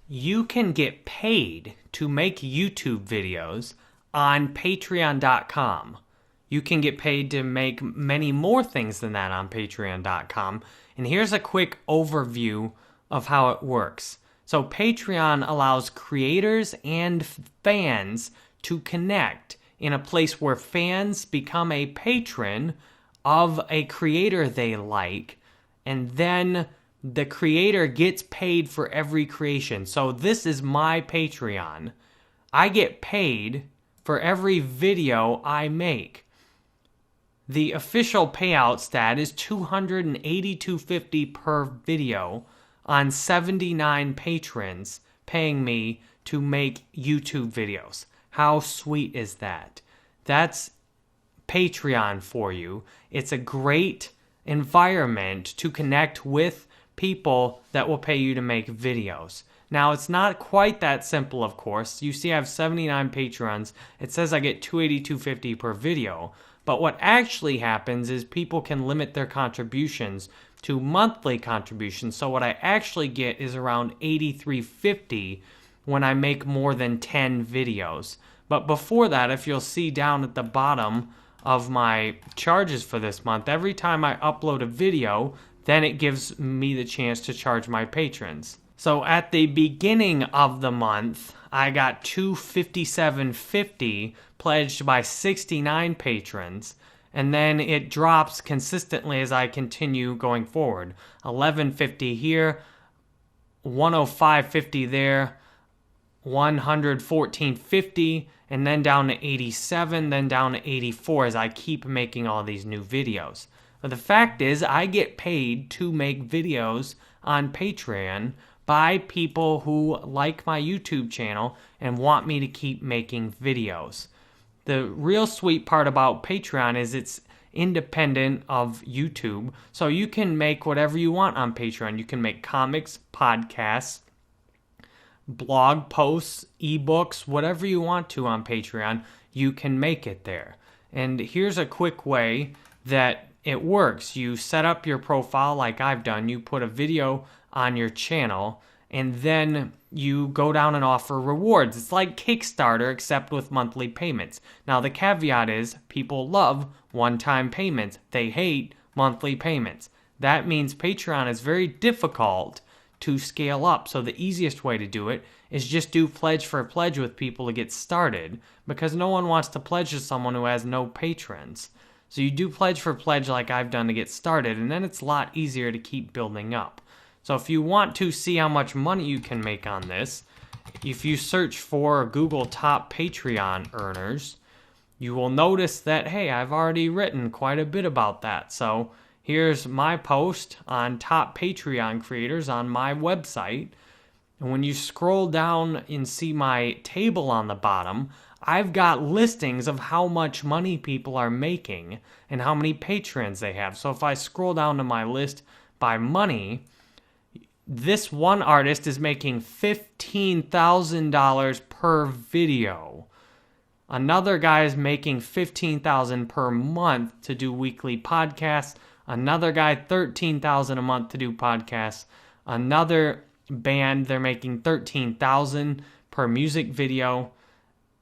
You can get paid to make YouTube videos on Patreon.com. You can get paid to make many more things than that on Patreon.com. And here's a quick overview of how it works. So Patreon allows creators and fans to connect in a place where fans become a patron of a creator they like, and then the creator gets paid for every creation. So this is my Patreon. I get paid for every video I make. The official payout stat is $282.50 per video on 79 patrons paying me to make YouTube videos. How sweet is that? That's Patreon for you. It's a great environment to connect with people that will pay you to make videos. Now, it's not quite that simple, of course. You see I have 79 patrons. It says I get $282.50 per video. But what actually happens is people can limit their contributions to monthly contributions. So what I actually get is around $83.50 when I make more than 10 videos. But before that, if you'll see down at the bottom of my charges for this month, every time I upload a video, then it gives me the chance to charge my patrons. So at the beginning of the month, I got $257.50 pledged by 69 patrons, and then it drops consistently as I continue going forward. $11.50 here, $105.50 there, $114.50, and then down to $87, then down to $84 as I keep making all these new videos. But the fact is, I get paid to make videos on Patreon by people who like my YouTube channel and want me to keep making videos. The real sweet part about Patreon is it's independent of YouTube, so you can make whatever you want on Patreon. You can make comics, podcasts, blog posts, ebooks, whatever you want to on Patreon, you can make it there. And here's a quick way that it works. You set up your profile like I've done. You put a video on your channel, and then you go down and offer rewards. It's like Kickstarter, except with monthly payments. Now, the caveat is people love one-time payments. They hate monthly payments. That means Patreon is very difficult to scale up. So the easiest way to do it is just do pledge for pledge with people to get started, because no one wants to pledge to someone who has no patrons. So you do pledge for pledge like I've done to get started, and then it's a lot easier to keep building up. So if you want to see how much money you can make on this, if you search for Google Top Patreon Earners, you will notice that, hey, I've already written quite a bit about that. So here's my post on top Patreon creators on my website. And when you scroll down and see my table on the bottom, I've got listings of how much money people are making and how many patrons they have. So if I scroll down to my list by money, this one artist is making $15,000 per video. Another guy is making $15,000 per month to do weekly podcasts. Another guy, $13,000 a month to do podcasts. Another band, they're making $13,000 per music video.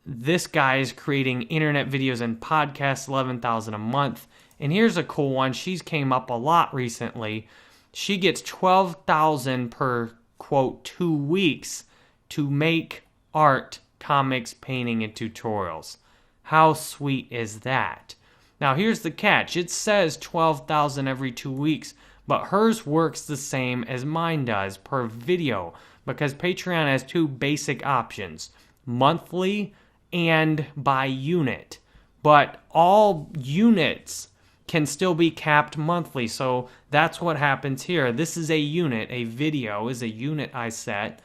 This guy is creating internet videos and podcasts, $11,000 a month. And here's a cool one. She's came up a lot recently. She gets $12,000 per, quote, 2 weeks to make art, comics, painting, and tutorials. How sweet is that? Now, here's the catch. It says $12,000 every 2 weeks, but hers works the same as mine does per video, because Patreon has two basic options, monthly and by unit. But all units can still be capped monthly, so that's what happens here. This is a unit. A video is a unit I set,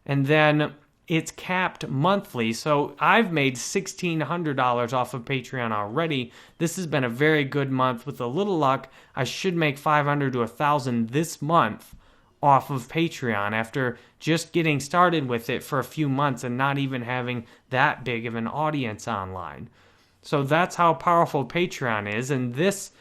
and then it's capped monthly. So I've made $1,600 off of Patreon already. This has been a very good month. With a little luck, I should make $500 to $1,000 this month off of Patreon after just getting started with it for a few months and not even having that big of an audience online. So that's how powerful Patreon is, and this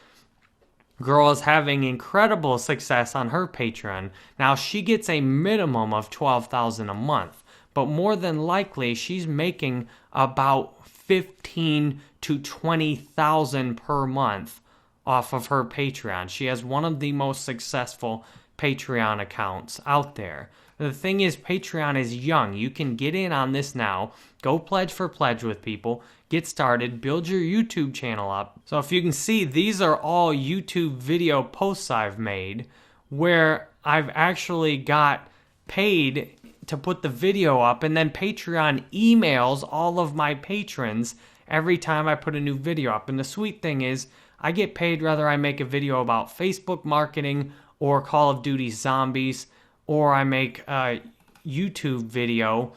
girl is having incredible success on her Patreon. Now she gets a minimum of $12,000 a month, but more than likely she's making about $15,000 to $20,000 per month off of her Patreon. She has one of the most successful Patreon accounts out there. The thing is, Patreon is young. You can get in on this now. Go pledge for pledge with people. Get started. Build your YouTube channel up. So if you can see, these are all YouTube video posts I've made where I've actually got paid to put the video up, and then Patreon emails all of my patrons every time I put a new video up. And the sweet thing is, I get paid whether I make a video about Facebook marketing or Call of Duty Zombies, or I make a YouTube video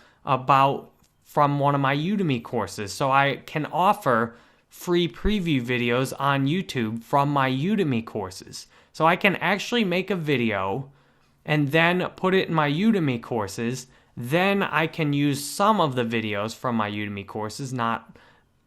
from one of my Udemy courses. So I can offer free preview videos on YouTube from my Udemy courses. So I can actually make a video and then put it in my Udemy courses. Then I can use some of the videos from my Udemy courses, not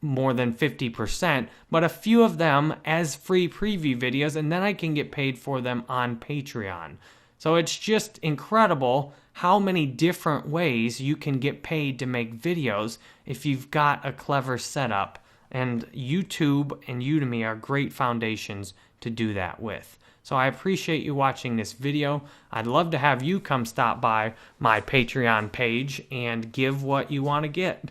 more than 50%, but a few of them as free preview videos, and then I can get paid for them on Patreon. So it's just incredible how many different ways you can get paid to make videos if you've got a clever setup. And YouTube and Udemy are great foundations to do that with. So I appreciate you watching this video. I'd love to have you come stop by my Patreon page and give what you want to get.